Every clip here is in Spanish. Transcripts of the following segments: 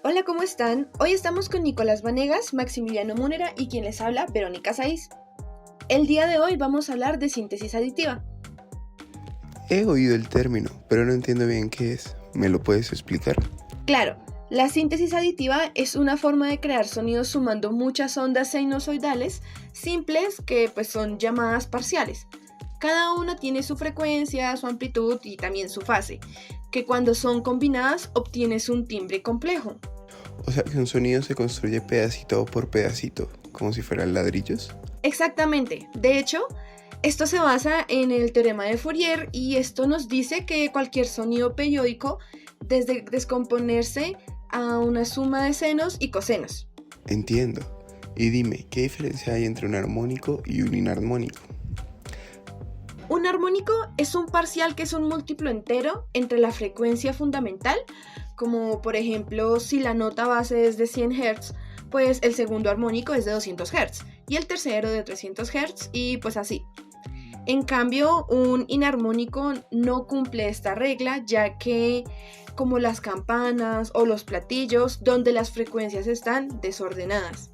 Hola, ¿cómo están? Hoy estamos con Nicolás Vanegas, Maximiliano Múnera y quien les habla, Verónica Saiz. El día de hoy vamos a hablar de síntesis aditiva. He oído el término, pero no entiendo bien qué es. ¿Me lo puedes explicar? Claro, la síntesis aditiva es una forma de crear sonidos sumando muchas ondas sinusoidales simples que son llamadas parciales. Cada una tiene su frecuencia, su amplitud y también su fase, que cuando son combinadas obtienes un timbre complejo. O sea que un sonido se construye pedacito por pedacito, como si fueran ladrillos. Exactamente. De hecho, esto se basa en el teorema de Fourier y esto nos dice que cualquier sonido periódico desde descomponerse a una suma de senos y cosenos. Entiendo. Y dime, ¿qué diferencia hay entre un armónico y un inarmónico? Un armónico es un parcial que es un múltiplo entero entre la frecuencia fundamental, como por ejemplo si la nota base es de 100 Hz, pues el segundo armónico es de 200 Hz y el tercero de 300 Hz y pues así. En cambio, un inarmónico no cumple esta regla, ya que como las campanas o los platillos, donde las frecuencias están desordenadas.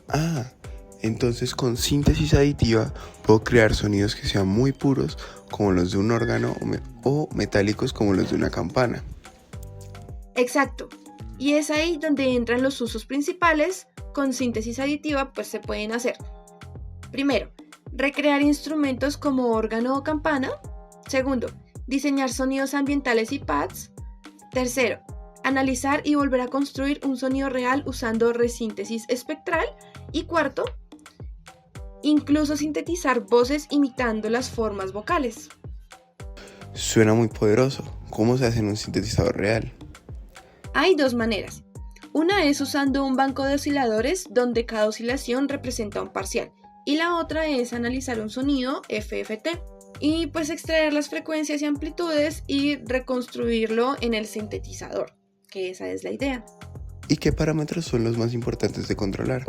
Ah, entonces con síntesis aditiva puedo crear sonidos que sean muy puros, como los de un órgano, o metálicos como los de una campana. Exacto. Y es ahí donde entran los usos principales. Con síntesis aditiva pues se pueden hacer. Primero, recrear instrumentos como órgano o campana. Segundo, diseñar sonidos ambientales y pads. Tercero, analizar y volver a construir un sonido real usando resíntesis espectral. Y cuarto, incluso sintetizar voces imitando las formas vocales. Suena muy poderoso. ¿Cómo se hace en un sintetizador real? Hay dos maneras. Una es usando un banco de osciladores donde cada oscilación representa un parcial. Y la otra es analizar un sonido FFT y extraer las frecuencias y amplitudes y reconstruirlo en el sintetizador, que esa es la idea. ¿Y qué parámetros son los más importantes de controlar?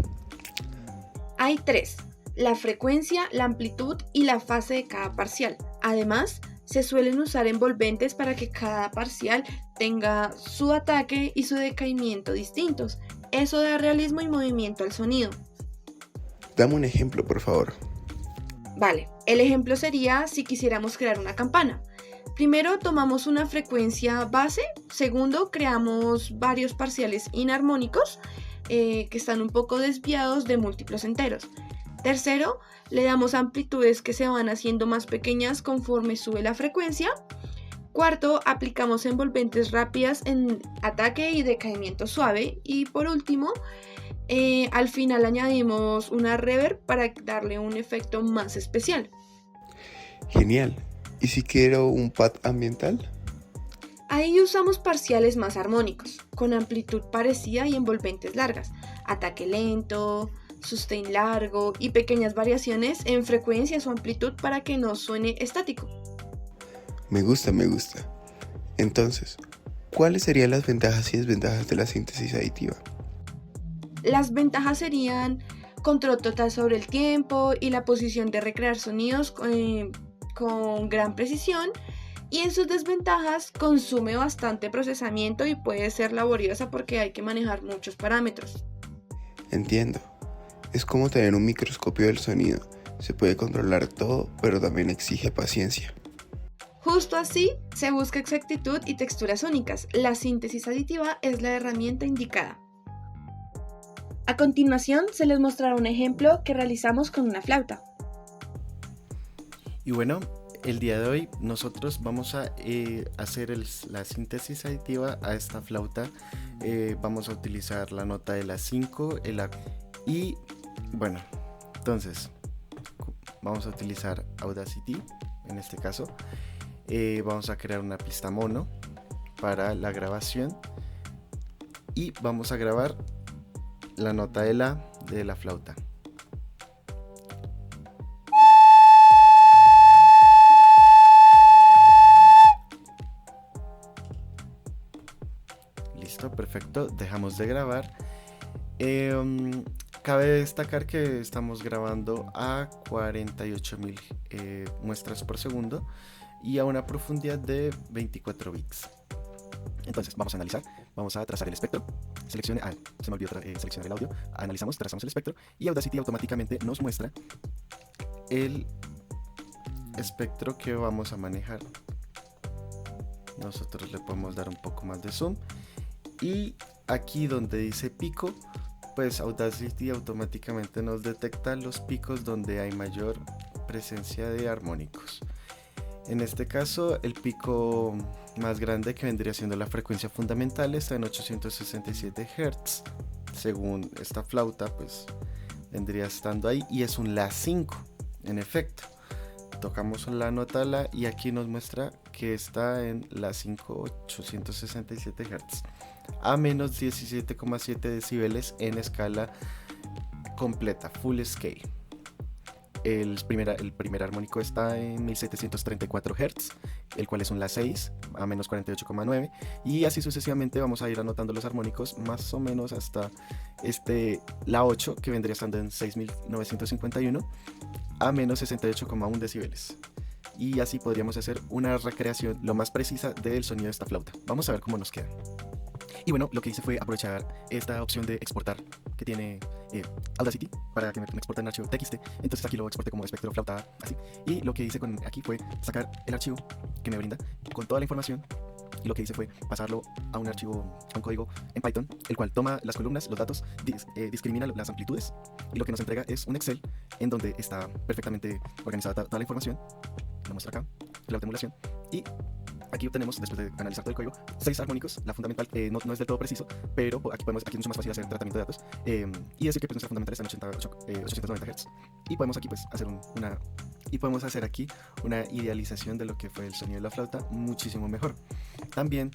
Hay tres: la frecuencia, la amplitud y la fase de cada parcial. Además, se suelen usar envolventes para que cada parcial tenga su ataque y su decaimiento distintos. Eso da realismo y movimiento al sonido. Dame un ejemplo, por favor. Vale, el ejemplo sería si quisiéramos crear una campana. Primero tomamos una frecuencia base, segundo creamos varios parciales inarmónicos que están un poco desviados de múltiplos enteros. Tercero, le damos amplitudes que se van haciendo más pequeñas conforme sube la frecuencia. Cuarto, aplicamos envolventes rápidas en ataque y decaimiento suave. Y por último, al final añadimos una reverb para darle un efecto más especial. Genial. ¿Y si quiero un pad ambiental? Ahí usamos parciales más armónicos, con amplitud parecida y envolventes largas, ataque lento, sustain largo y pequeñas variaciones en frecuencias o amplitud para que no suene estático. Me gusta. Entonces, ¿cuáles serían las ventajas y desventajas de la síntesis aditiva? Las ventajas serían control total sobre el tiempo y la posición de recrear sonidos con gran precisión, y en sus desventajas consume bastante procesamiento y puede ser laboriosa porque hay que manejar muchos parámetros. Entiendo. Es como tener un microscopio del sonido. Se puede controlar todo, pero también exige paciencia. Justo así se busca exactitud y texturas únicas. La síntesis aditiva es la herramienta indicada. A continuación se les mostrará un ejemplo que realizamos con una flauta. Y bueno, el día de hoy nosotros vamos a hacer la síntesis aditiva a esta flauta. Vamos a utilizar la nota de la 5, el La. Y bueno, entonces vamos a utilizar Audacity en este caso. Vamos a crear una pista mono para la grabación y vamos a grabar la nota de la flauta. Listo, perfecto, dejamos de grabar. Cabe destacar que estamos grabando a 48.000 muestras por segundo y a una profundidad de 24 bits. Entonces vamos a analizar, vamos a trazar el espectro. Se me olvidó seleccionar el audio. Analizamos, trazamos el espectro y Audacity automáticamente nos muestra el espectro que vamos a manejar. Nosotros le podemos dar un poco más de zoom y aquí donde dice pico, pues Audacity automáticamente nos detecta los picos donde hay mayor presencia de armónicos. En este caso el pico más grande, que vendría siendo la frecuencia fundamental, está en 867 Hz. Según esta flauta pues vendría estando ahí y es un La 5. En efecto, tocamos la nota La y aquí nos muestra que está en La 5, 867 Hz a menos 17,7 decibeles en escala completa, full scale. El primer armónico está en 1734 Hz, el cual es un La 6 a menos 48,9, y así sucesivamente vamos a ir anotando los armónicos más o menos hasta La 8, que vendría estando en 6951 a menos 68,1 decibeles. Y así podríamos hacer una recreación lo más precisa del sonido de esta flauta. Vamos a ver cómo nos queda. Y bueno, lo que hice fue aprovechar esta opción de exportar que tiene Audacity para que me exporte en archivo TXT. Entonces aquí lo exporté como espectro flauta, así. Y lo que hice aquí fue sacar el archivo que me brinda con toda la información. Y lo que hice fue pasarlo a un archivo, a un código en Python, el cual toma las columnas, los datos, discrimina las amplitudes, y lo que nos entrega es un Excel en donde está perfectamente organizada toda la información. Lo muestra acá, la automodulación, y aquí obtenemos, después de analizar todo el código, 6 armónicos. La fundamental no es del todo preciso, pero aquí es mucho más fácil hacer tratamiento de datos, y decir que pues, nuestra fundamental está en 890 Hz, y podemos aquí pues hacer aquí una idealización de lo que fue el sonido de la flauta muchísimo mejor. También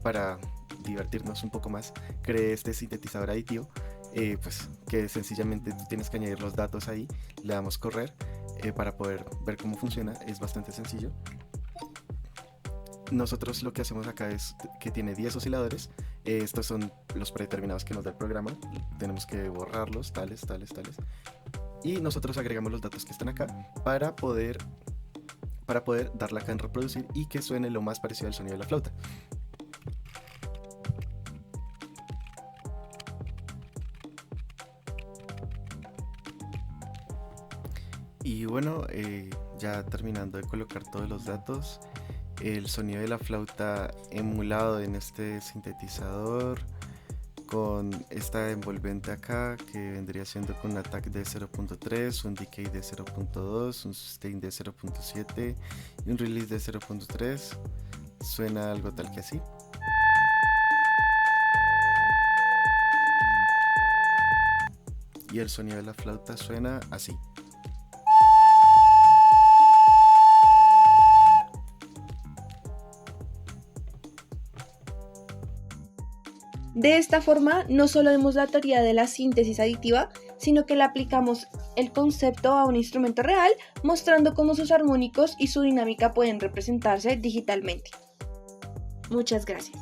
para divertirnos un poco más, creé este sintetizador aditivo, pues que sencillamente tú tienes que añadir los datos ahí, le damos correr para poder ver cómo funciona. Es bastante sencillo. Nosotros lo que hacemos acá es que tiene 10 osciladores. Estos son los predeterminados que nos da el programa. Tenemos que borrarlos, tales. Y nosotros agregamos los datos que están acá para poder darle acá en reproducir y que suene lo más parecido al sonido de la flauta. Y bueno, ya terminando de colocar todos los datos, el sonido de la flauta emulado en este sintetizador con esta envolvente acá, que vendría siendo con un attack de 0.3, un decay de 0.2, un sustain de 0.7 y un release de 0.3, suena algo tal que así. Y el sonido de la flauta suena así. De esta forma, no solo vemos la teoría de la síntesis aditiva, sino que le aplicamos el concepto a un instrumento real, mostrando cómo sus armónicos y su dinámica pueden representarse digitalmente. Muchas gracias.